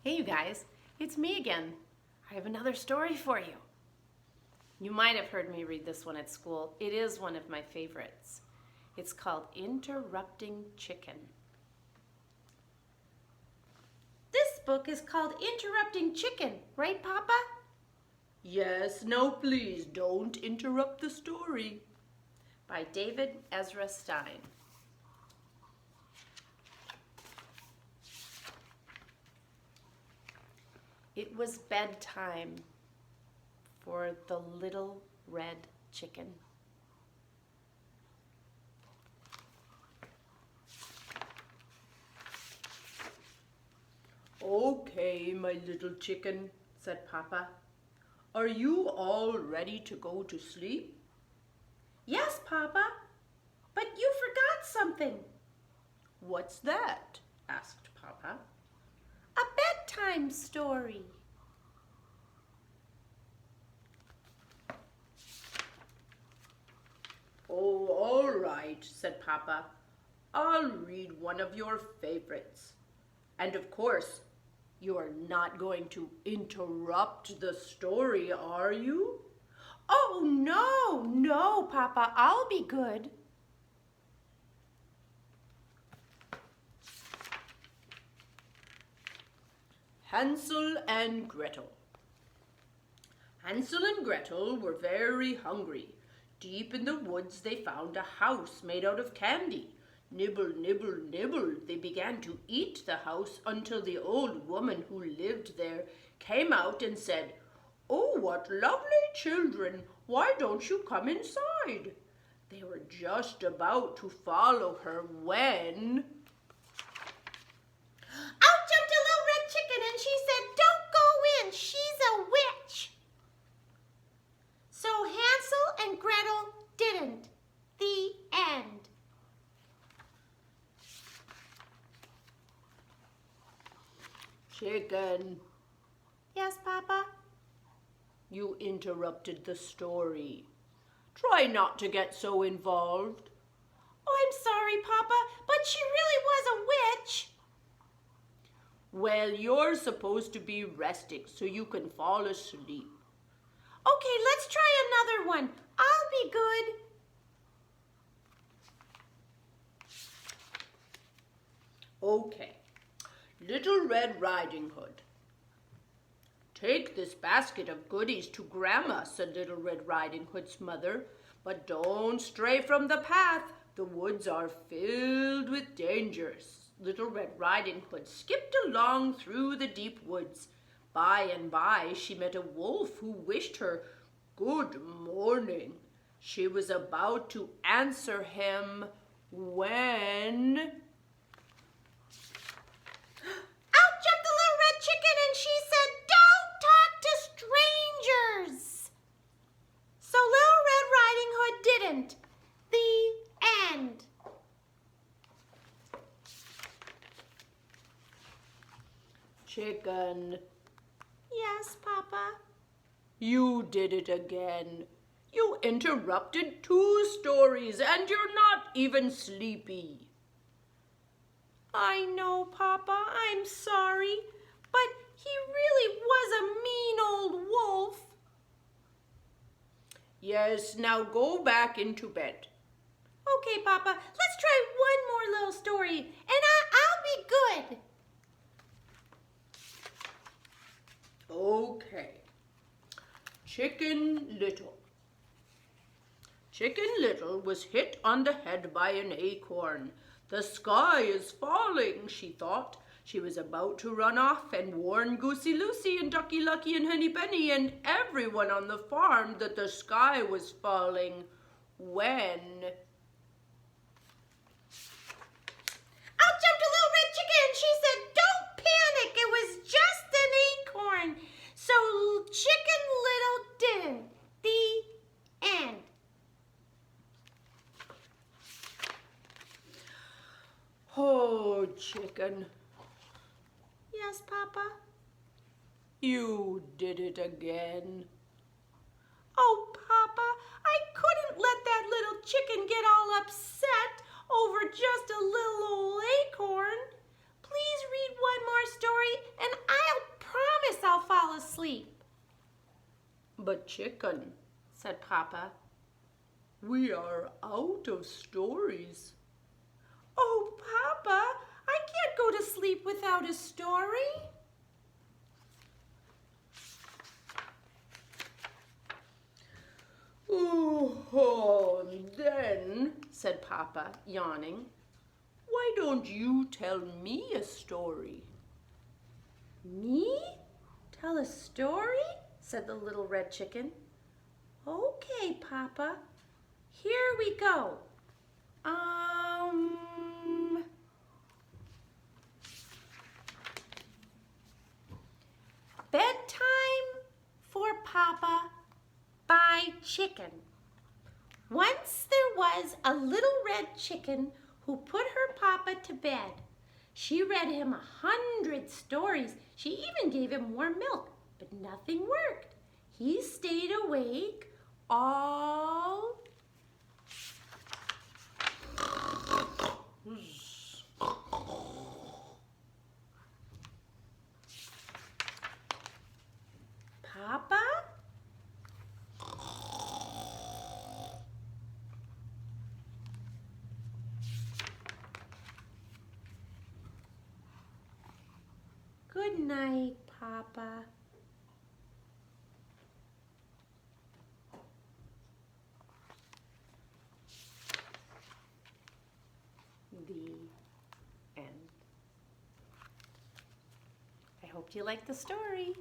Hey you guys, it's me again. I have another story for you. You might have heard me read this one at school. It is one of my favorites. It's called Interrupting Chicken. This book is called Interrupting Chicken, right, Papa? Yes, now please don't interrupt the story. By David Ezra Stein. It was bedtime for the little red chicken. Okay, my little chicken, said Papa. Are you all ready to go to sleep? Yes, Papa, but you forgot something. What's that? Asked Papa. A bedtime story. Oh, all right, said Papa. I'll read one of your favorites. And of course, you are not going to interrupt the story, are you? Oh, no, Papa, I'll be good. Hansel and Gretel. Hansel and Gretel were very hungry. Deep in the woods they found a house made out of candy. Nibble, nibble, nibble, they began to eat the house until the old woman who lived there came out and said, "Oh, what lovely children! Why don't you come inside?" They were just about to follow her when... Out jumped a little red chicken and she said, "Don't go in, she's a witch." So Hansel and Gretel didn't. The end. Chicken, Yes, Papa? you interrupted the story. Try not to get so involved. Oh, I'm sorry, Papa, but she really was a witch. Well, you're supposed to be resting so you can fall asleep. Okay, let's try another one. I'll be good. Okay. Little Red Riding Hood. Take this basket of goodies to Grandma, said Little Red Riding Hood's mother. But don't stray from the path. The woods are filled with dangers. Little Red Riding Hood skipped along through the deep woods. By and by, she met a wolf who wished her good morning. She was about to answer him when... Out jumped the little red chicken and she said, "Don't talk to strangers." So Little Red Riding Hood didn't. The end. Chicken, Yes, Papa? you did it again. You interrupted 2 stories and you're not even sleepy. I know, Papa. I'm sorry. But he really was a mean old wolf. Yes, now go back into bed. Okay, Papa. Let's try one more little story, and I'll be good. Okay. Chicken Little. Chicken Little was hit on the head by an acorn. The sky is falling, she thought. She was about to run off and warn Goosey Lucy and Ducky Lucky and Henny Penny and everyone on the farm that the sky was falling when... Out jumped a little red chicken and she said, "Don't panic, it was just an acorn." So Chicken Little didn't. The end. Oh, chicken, Yes, Papa? you did it again. Oh, Papa, I couldn't let that little chicken get all upset over just a little old acorn. Please read one more story and I'll But Chicken, said Papa. we are out of stories. Oh, Papa, I can't go to sleep without a story. Oh, then, said Papa, yawning, why don't you tell me a story? Me? Tell a story? Said the little red chicken. Okay, Papa. Here we go. Bedtime for Papa by Chicken. Once there was a little red chicken who put her papa to bed. She read him 100 stories. She even gave him warm milk, but nothing worked. He stayed awake all Papa? Good night, Papa. The end. I hope you liked the story.